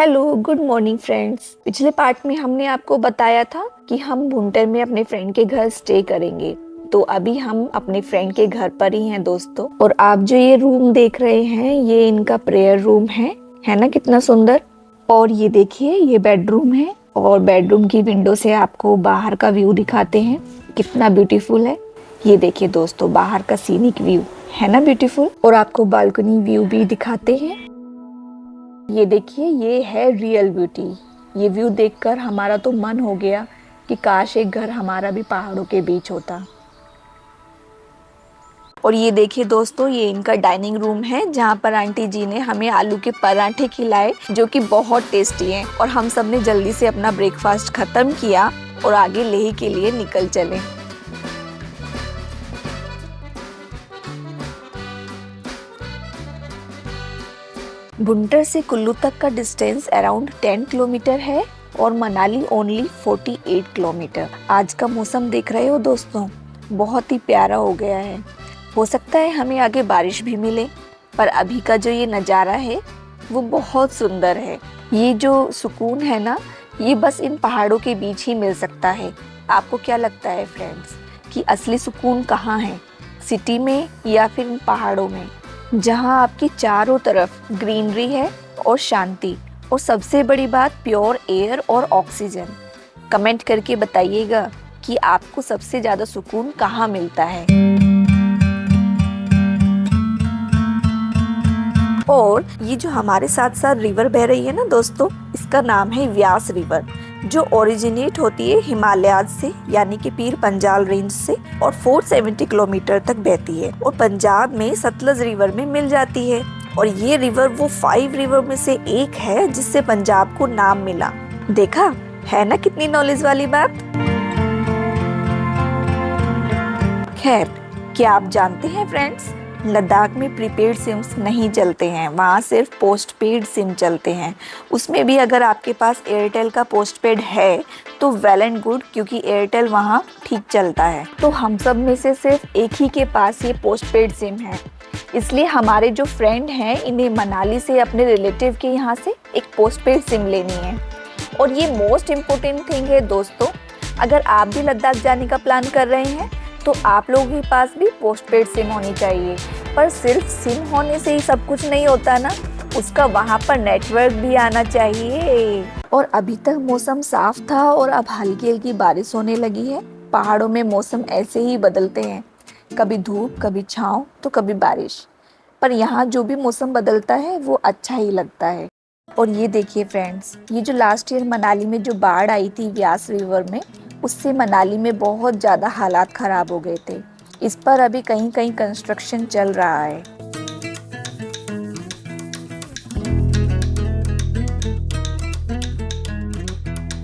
Hello, good morning friends. पिछले part में हमने आपको बताया था कि हम भुंटर में अपने फ्रेंड के घर स्टे करेंगे। तो अभी हम अपने फ्रेंड के घर पर ही हैं दोस्तों। और आप जो ये रूम देख रहे हैं ये इनका प्रेयर रूम है ना, कितना सुंदर। और ये देखिए ये बेडरूम है और बेडरूम की विंडो से आपको बाहर का व्यू दिखाते हैं, कितना ब्यूटीफुल है। ये देखिए दोस्तों बाहर का सीनिक व्यू, है ना ब्यूटीफुल। और आपको बालकनी व्यू भी दिखाते हैं। ये देखिए ये है रियल ब्यूटी। ये व्यू देखकर हमारा तो मन हो गया कि काश एक घर हमारा भी पहाड़ों के बीच होता। और ये देखिए दोस्तों ये इनका डाइनिंग रूम है जहाँ पर आंटी जी ने हमें आलू के पराठे खिलाए जो कि बहुत टेस्टी हैं। और हम सब ने जल्दी से अपना ब्रेकफास्ट खत्म किया और आगे लेह के लिए निकल चले। भुंटर से कुल्लू तक का डिस्टेंस अराउंड 10 किलोमीटर है और मनाली ओनली 48 किलोमीटर। आज का मौसम देख रहे हो दोस्तों, बहुत ही प्यारा हो गया है। हो सकता है हमें आगे बारिश भी मिले, पर अभी का जो ये नज़ारा है वो बहुत सुंदर है। ये जो सुकून है ना, ये बस इन पहाड़ों के बीच ही मिल सकता है। आपको क्या लगता है फ्रेंड्स कि असली सुकून कहाँ है, सिटी में या फिर इन पहाड़ों में, जहाँ आपकी चारों तरफ ग्रीनरी है और शांति, और सबसे बड़ी बात प्योर एयर और ऑक्सीजन। कमेंट करके बताइएगा कि आपको सबसे ज़्यादा सुकून कहाँ मिलता है। और ये जो हमारे साथ साथ रिवर बह रही है ना दोस्तों, इसका नाम है व्यास रिवर, जो ओरिजिनेट होती है हिमालय से, यानी कि पीर पंजाल रेंज से, और 470 किलोमीटर तक बहती है और पंजाब में सतलज रिवर में मिल जाती है। और ये रिवर वो 5 रिवर में से एक है जिससे पंजाब को नाम मिला। देखा है ना कितनी नॉलेज वाली बात। खैर, क्या आप जानते हैं फ्रेंड्स, लद्दाख में प्रीपेड सिम्स नहीं चलते हैं, वहाँ सिर्फ पोस्ट पेड सिम चलते हैं। उसमें भी अगर आपके पास एयरटेल का पोस्ट पेड है तो वेल एंड गुड, क्योंकि एयरटेल वहाँ ठीक चलता है। तो हम सब में से सिर्फ एक ही के पास ये पोस्ट पेड सिम है, इसलिए हमारे जो फ्रेंड हैं इन्हें मनाली से अपने रिलेटिव के यहाँ से एक पोस्ट पेड सिम लेनी है। और ये मोस्ट इम्पोर्टेंट थिंग है दोस्तों, अगर आप भी लद्दाख जाने का प्लान कर रहे हैं तो आप लोगों के पास भी पोस्टपेड सिम होनी चाहिए। पर सिर्फ सिम होने से ही सब कुछ नहीं होता ना, उसका वहाँ पर नेटवर्क भी आना चाहिए। और अभी तक मौसम साफ था और अब हल्की हल्की बारिश होने लगी है। पहाड़ों में मौसम ऐसे ही बदलते हैं, कभी धूप कभी छाँव तो कभी बारिश, पर यहाँ जो भी मौसम बदलता है वो अच्छा ही लगता है। और ये देखिए फ्रेंड्स, ये जो लास्ट ईयर मनाली में जो बाढ़ आई थी व्यास रिवर में, उससे मनाली में बहुत ज़्यादा हालात ख़राब हो गए थे। इस पर अभी कहीं कहीं कंस्ट्रक्शन चल रहा है।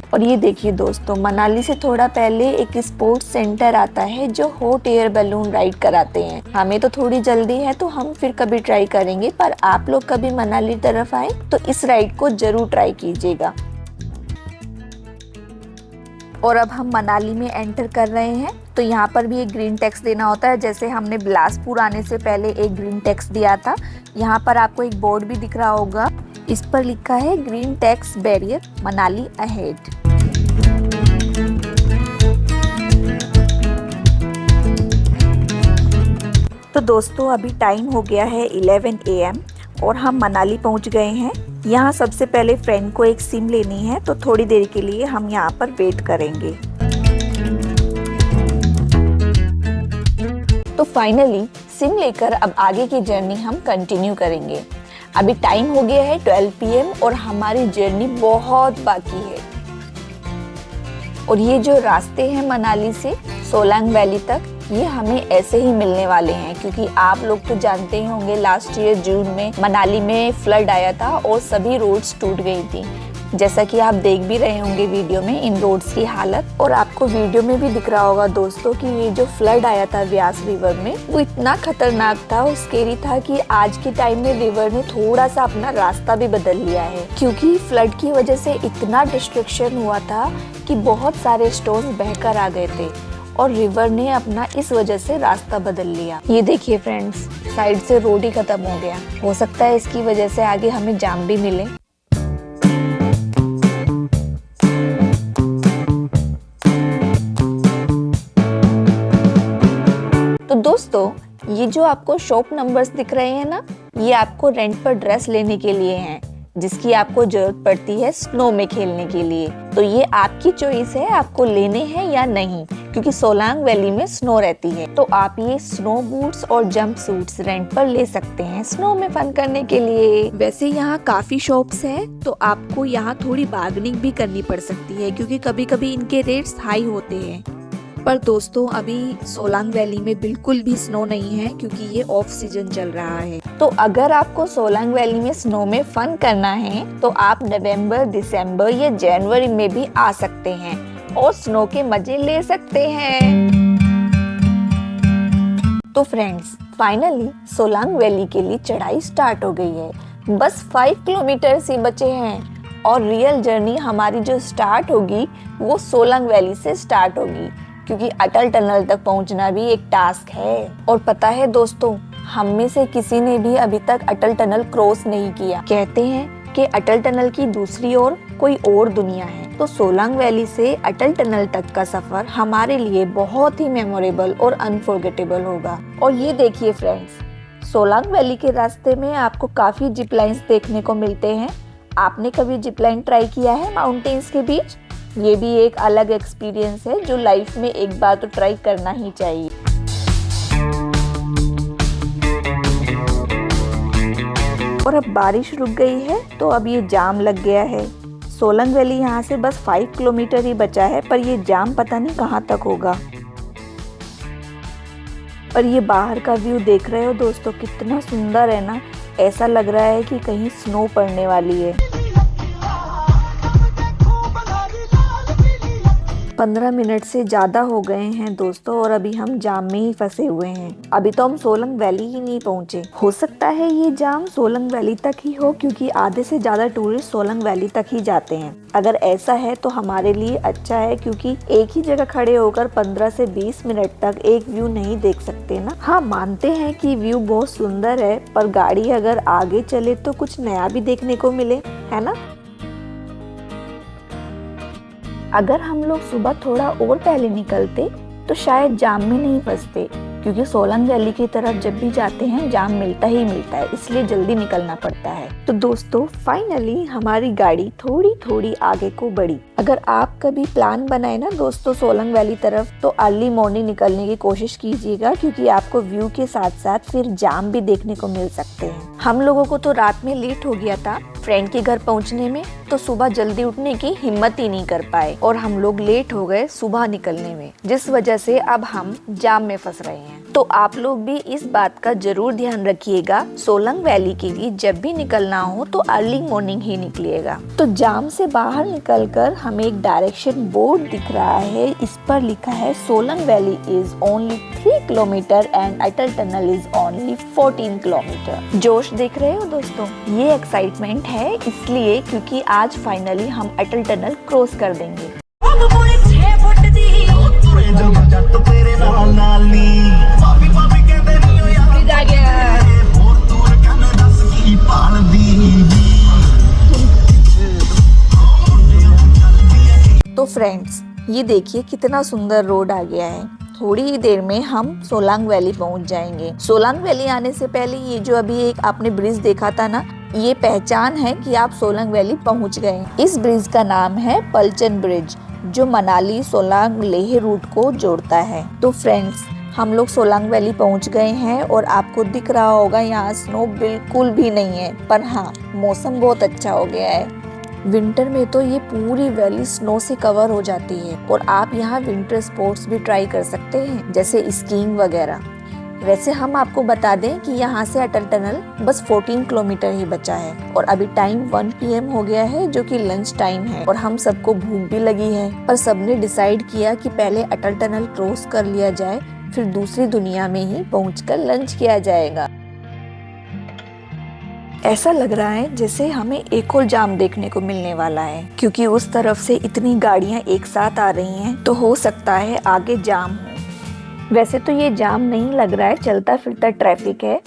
और ये देखिए दोस्तों, मनाली से थोड़ा पहले एक स्पोर्ट्स सेंटर आता है जो हॉट एयर बैलून राइड कराते हैं। हमें तो थोड़ी जल्दी है तो हम फिर कभी ट्राई करेंगे, पर आप लोग कभी मनाली तरफ आए तो इस राइड को जरूर ट्राई कीजिएगा। और अब हम मनाली में एंटर कर रहे हैं तो यहाँ पर भी एक ग्रीन टैक्स देना होता है, जैसे हमने बिलासपुर आने से पहले एक ग्रीन टैक्स दिया था। यहाँ पर आपको एक बोर्ड भी दिख रहा होगा, इस पर लिखा है green tax barrier Manali ahead. तो दोस्तों अभी टाइम हो गया है 11 AM और हम मनाली पहुँच गए हैं। यहाँ सबसे पहले फ्रेंड को एक सिम लेनी है, तो थोड़ी देर के लिए हम यहाँ पर वेट करेंगे। तो फाइनली सिम लेकर अब आगे की जर्नी हम कंटिन्यू करेंगे। अभी टाइम हो गया है 12 PM और हमारी जर्नी बहुत बाकी है। और ये जो रास्ते हैं मनाली से सोलांग वैली तक, ये हमें ऐसे ही मिलने वाले हैं, क्योंकि आप लोग तो जानते ही होंगे लास्ट ईयर जून में मनाली में फ्लड आया था और सभी रोड्स टूट गई थी। जैसा कि आप देख भी रहे होंगे वीडियो में इन रोड्स की हालत। और आपको वीडियो में भी दिख रहा होगा दोस्तों कि ये जो फ्लड आया था व्यास रिवर में, वो इतना खतरनाक था और स्केरी था कि आज के टाइम में रिवर ने थोड़ा सा अपना रास्ता भी बदल लिया है, क्योंकि फ्लड की वजह से इतना डिस्ट्रक्शन हुआ था कि बहुत सारे स्टोन्स बहकर आ गए थे और रिवर ने अपना इस वजह से रास्ता बदल लिया। ये देखिए फ्रेंड्स, साइड से रोड ही खत्म हो गया। हो सकता है इसकी वजह से आगे हमें जाम भी मिले। दोस्तों, ये जो आपको शॉप नंबर्स दिख रहे हैं ना, ये आपको रेंट पर ड्रेस लेने के लिए हैं, जिसकी आपको जरूरत पड़ती है स्नो में खेलने के लिए। तो ये आपकी चॉइस है, आपको लेने हैं या नहीं, क्योंकि सोलांग वैली में स्नो रहती है। तो आप ये स्नो बूट्स और जंप सूट्स रेंट पर ले सकते हैं स्नो में फन करने के लिए। वैसे यहाँ काफी शॉप्स हैं, तो आपको यहाँ थोड़ी बार्गेनिंग भी करनी पड़ सकती है, क्योंकि कभी कभी इनके रेट्स हाई होते हैं। पर दोस्तों, अभी सोलांग वैली में बिल्कुल भी स्नो नहीं है, क्योंकि ये ऑफ सीजन चल रहा है। तो अगर आपको सोलांग वैली में स्नो में फन करना है, तो आप नवंबर, दिसंबर या जनवरी में भी आ सकते हैं और स्नो के मजे ले सकते हैं। तो फ्रेंड्स, फाइनली सोलांग वैली के लिए चढ़ाई स्टार्ट हो गई है। बस 5 किलोमीटर ही बचे हैं और रियल जर्नी हमारी जो स्टार्ट होगी वो सोलांग वैली से स्टार्ट होगी, क्योंकि अटल टनल तक पहुंचना भी एक टास्क है। और पता है दोस्तों, हम में से किसी ने भी अभी तक अटल टनल क्रॉस नहीं किया। कहते हैं कि अटल टनल की दूसरी ओर कोई और दुनिया है। तो सोलांग वैली से अटल टनल तक का सफर हमारे लिए बहुत ही मेमोरेबल और अनफॉरगेटेबल होगा। और ये देखिए फ्रेंड्स, सोलांग वैली के रास्ते में आपको काफी जिप लाइन्स देखने को मिलते हैं। आपने कभी जिप लाइन ट्राई किया है माउंटेन्स के बीच? ये भी एक अलग एक्सपीरियंस है जो लाइफ में एक बार तो ट्राई करना ही चाहिए। और अब बारिश रुक गई है, तो अब ये जाम लग गया है। सोलांग वैली यहाँ से बस 5 किलोमीटर ही बचा है, पर ये जाम पता नहीं कहाँ तक होगा। और ये बाहर का व्यू देख रहे हो दोस्तों, कितना सुंदर है ना। ऐसा लग रहा है कि कहीं स्नो पड़ने वाली है। 15 मिनट से ज़्यादा हो गए हैं दोस्तों, और अभी हम जाम में ही फंसे हुए हैं। अभी तो हम सोलंग वैली ही नहीं पहुंचे। हो सकता है ये जाम सोलंग वैली तक ही हो, क्योंकि आधे से ज़्यादा टूरिस्ट सोलंग वैली तक ही जाते हैं। अगर ऐसा है तो हमारे लिए अच्छा है, क्योंकि एक ही जगह खड़े होकर 15 से 20 मिनट तक एक व्यू नहीं देख सकते ना। हाँ, मानते हैं कि व्यू बहुत सुंदर है, पर गाड़ी अगर आगे चले तो कुछ नया भी देखने को मिले, है ना। अगर हम लोग सुबह थोड़ा और पहले निकलते तो शायद जाम में नहीं फंसते, क्योंकि सोलंग वैली की तरफ जब भी जाते हैं जाम मिलता ही मिलता है, इसलिए जल्दी निकलना पड़ता है। तो दोस्तों, फाइनली हमारी गाड़ी थोड़ी थोड़ी आगे को बढ़ी। अगर आप कभी प्लान बनाए ना दोस्तों सोलंग वैली तरफ, तो अर्ली मॉर्निंग निकलने की कोशिश कीजिएगा, क्योंकि आपको व्यू के साथ साथ फिर जाम भी देखने को मिल सकते हैं। हम लोगों को तो रात में लेट हो गया था फ्रेंड के घर पहुंचने में, तो सुबह जल्दी उठने की हिम्मत ही नहीं कर पाए और हम लोग लेट हो गए सुबह निकलने में, जिस वजह से अब हम जाम में फंस रहे हैं। तो आप लोग भी इस बात का जरूर ध्यान रखिएगा, सोलंग वैली के लिए जब भी निकलना हो तो अर्ली मॉर्निंग ही निकलिएगा। तो जाम से बाहर निकलकर हमें एक डायरेक्शन बोर्ड दिख रहा है, इस पर लिखा है Solang valley is only 3 kilometre and Atal tunnel is only 14 kilometre. जोश देख रहे हो दोस्तों, ये एक्साइटमेंट है इसलिए क्योंकि आज फाइनली हम अटल टनल क्रॉस कर देंगे। तो फ्रेंड्स, ये देखिए कितना सुंदर रोड आ गया है। थोड़ी ही देर में हम सोलांग वैली पहुंच जाएंगे। सोलांग वैली आने से पहले ये जो अभी एक आपने ब्रिज देखा था ना, ये पहचान है कि आप सोलांग वैली पहुंच गए। इस ब्रिज का नाम है पलचन ब्रिज, जो मनाली सोलांग लेह रूट को जोड़ता है। तो फ्रेंड्स, हम लोग सोलांग वैली पहुंच गए हैं और आपको दिख रहा होगा यहाँ स्नो बिल्कुल भी नहीं है, पर हाँ मौसम बहुत अच्छा हो गया है। विंटर में तो ये पूरी वैली स्नो से कवर हो जाती है और आप यहाँ विंटर स्पोर्ट्स भी ट्राई कर सकते हैं, जैसे स्कीइंग वगैरह। वैसे हम आपको बता दें कि यहाँ से अटल टनल बस 14 किलोमीटर ही बचा है और अभी टाइम 1 PM हो गया है, जो कि लंच टाइम है और हम सबको भूख भी लगी है। पर सबने डिसाइड किया कि पहले अटल टनल क्रॉस कर लिया जाए, फिर दूसरी दुनिया में ही पहुंचकर लंच किया जाएगा। ऐसा लग रहा है जैसे हमें एक और जाम देखने को मिलने वाला है, क्योंकि उस तरफ से इतनी गाड़ियां एक साथ आ रही हैं, तो हो सकता है आगे जाम हो। वैसे तो ये जाम नहीं लग रहा है, चलता फिरता ट्रैफिक है।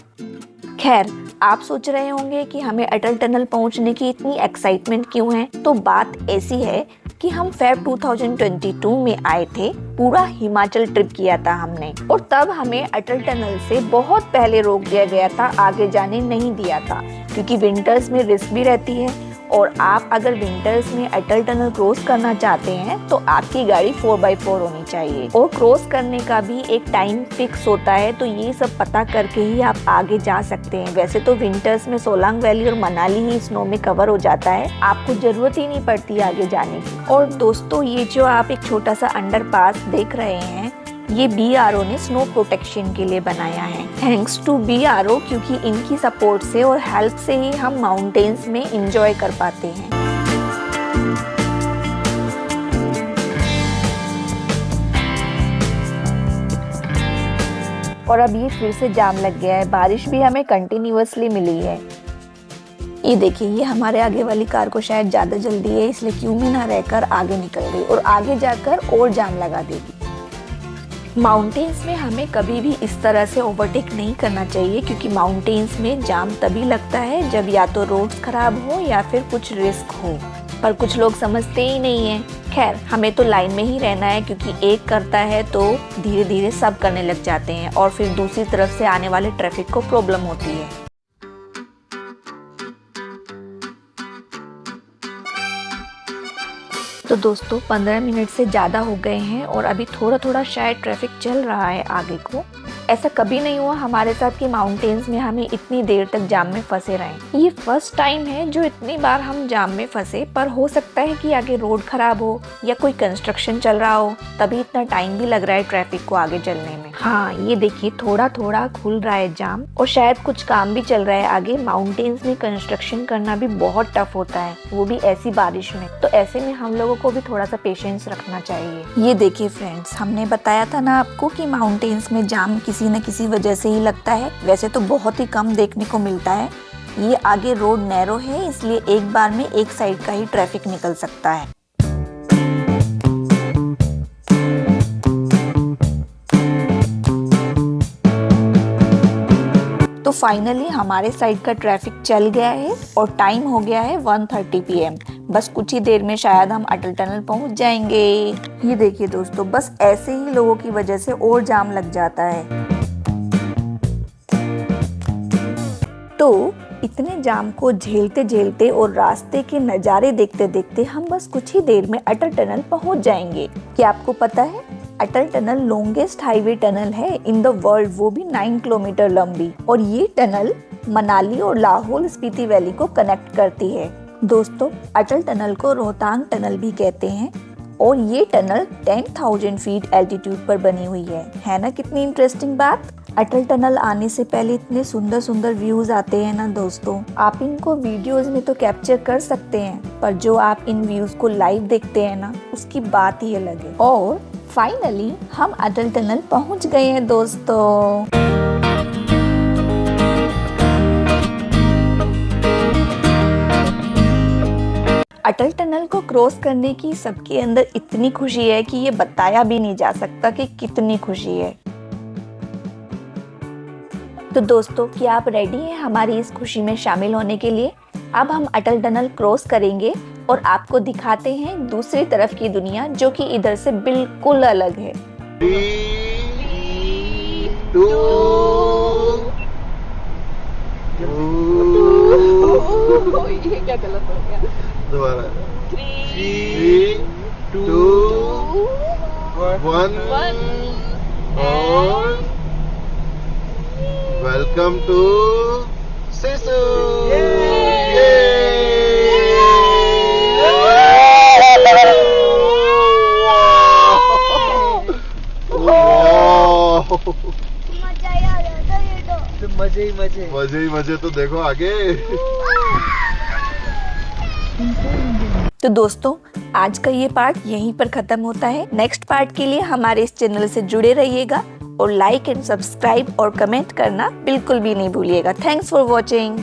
खैर, आप सोच रहे होंगे कि हमें अटल टनल पहुंचने की इतनी एक्साइटमेंट क्यों है, तो बात ऐसी है कि हम फेब 2022 में आए थे, पूरा हिमाचल ट्रिप किया था हमने, और तब हमें अटल टनल से बहुत पहले रोक दिया गया था, आगे जाने नहीं दिया था, क्योंकि विंटर्स में रिस्क भी रहती है। और आप अगर विंटर्स में अटल टनल क्रॉस करना चाहते हैं तो आपकी गाड़ी 4x4 होनी चाहिए, और क्रॉस करने का भी एक टाइम फिक्स होता है, तो ये सब पता करके ही आप आगे जा सकते हैं। वैसे तो विंटर्स में सोलांग वैली और मनाली ही स्नो में कवर हो जाता है, आपको जरूरत ही नहीं पड़ती आगे जाने की। और दोस्तों, ये जो आप एक छोटा सा अंडरपास देख रहे हैं, ये BRO ने स्नो प्रोटेक्शन के लिए बनाया है। थैंक्स टू BRO, क्योंकि इनकी सपोर्ट से और हेल्प से ही हम माउंटेन्स में एंजॉय कर पाते हैं। और अब ये फिर से जाम लग गया है, बारिश भी हमें कंटिन्यूअसली मिली है। ये देखिए, ये हमारे आगे वाली कार को शायद ज़्यादा जल्दी है, इसलिए क्यू में ना रहकर आगे निकल गई और आगे जाकर और जाम लगा देगी। माउंटेन्स में हमें कभी भी इस तरह से ओवरटेक नहीं करना चाहिए, क्योंकि माउंटेन्स में जाम तभी लगता है जब या तो रोड्स खराब हो या फिर कुछ रिस्क हो, पर कुछ लोग समझते ही नहीं है। खैर, हमें तो लाइन में ही रहना है, क्योंकि एक करता है तो धीरे धीरे सब करने लग जाते हैं और फिर दूसरी तरफ से आने वाले ट्रैफिक को प्रॉब्लम होती है। तो दोस्तों, 15 मिनट से ज़्यादा हो गए हैं और अभी थोड़ा थोड़ा शायद ट्रैफिक चल रहा है आगे को। ऐसा कभी नहीं हुआ हमारे साथ कि माउंटेन्स में हमें इतनी देर तक जाम में फंसे रहें। ये फर्स्ट टाइम है जो इतनी बार हम जाम में फंसे, पर हो सकता है कि आगे रोड खराब हो या कोई कंस्ट्रक्शन चल रहा हो, तभी इतना टाइम भी लग रहा है ट्रैफिक को आगे चलने में। हाँ, ये देखिए, थोड़ा थोड़ा खुल रहा है जाम और शायद कुछ काम भी चल रहा है आगे। माउंटेन्स में कंस्ट्रक्शन करना भी बहुत टफ होता है, वो भी ऐसी बारिश में, तो ऐसे में हम लोगों को भी थोड़ा सा पेशेंस रखना चाहिए। ये देखिए फ्रेंड्स, हमने बताया था ना आपको कि माउंटेन्स में जाम किसी न किसी वजह से ही लगता है। वैसे तो बहुत ही कम देखने को मिलता है। ये आगे रोड नैरो है, इसलिए एक बार में एक साइड का ही ट्रैफिक निकल सकता है। तो फाइनली हमारे साइड का ट्रैफिक चल गया है और टाइम हो गया है 1:30 PM। बस कुछ ही देर में शायद हम अटल टनल पहुंच जाएंगे। ये देखिए दोस्तों, बस ऐसे ही लोगों की वजह से और जाम लग जाता है। तो इतने जाम को झेलते झेलते और रास्ते के नज़ारे देखते देखते हम बस कुछ ही देर में अटल टनल पहुंच जाएंगे। क्या आपको पता है, अटल टनल लॉन्गेस्ट हाईवे टनल है इन द वर्ल्ड, वो भी 9 किलोमीटर लंबी, और ये टनल मनाली और लाहौल स्पीति वैली को कनेक्ट करती है। दोस्तों, अटल टनल को रोहतांग टनल भी कहते हैं और ये टनल 10,000 फीट एल्टीट्यूड पर बनी हुई है ना? कितनी इंटरेस्टिंग बात। अटल टनल आने से पहले इतने सुंदर सुंदर व्यूज आते हैं ना दोस्तों, आप इनको वीडियोस में तो कैप्चर कर सकते हैं, पर जो आप इन व्यूज को लाइव देखते हैं ना, उसकी बात ही अलग है। और फाइनली हम अटल टनल पहुंच गए हैं दोस्तों। अटल टनल को क्रॉस करने की सबके अंदर इतनी खुशी है कि ये बताया भी नहीं जा सकता कि कितनी खुशी है। तो दोस्तों, क्या आप रेडी हैं हमारी इस खुशी में शामिल होने के लिए? अब हम अटल टनल क्रॉस करेंगे और आपको दिखाते हैं दूसरी तरफ की दुनिया, जो कि इधर से बिल्कुल अलग है। 3, 2, ये क्या गलत हो गया? दोबारा 3, 2, 1 और वेलकम टू सिसु। मजे तो देखो आगे। तो दोस्तों, आज का ये पार्ट यहीं पर खत्म होता है। नेक्स्ट पार्ट के लिए हमारे इस चैनल से जुड़े रहिएगा और लाइक एंड सब्सक्राइब और कमेंट करना बिल्कुल भी नहीं भूलिएगा। Thanks for watching.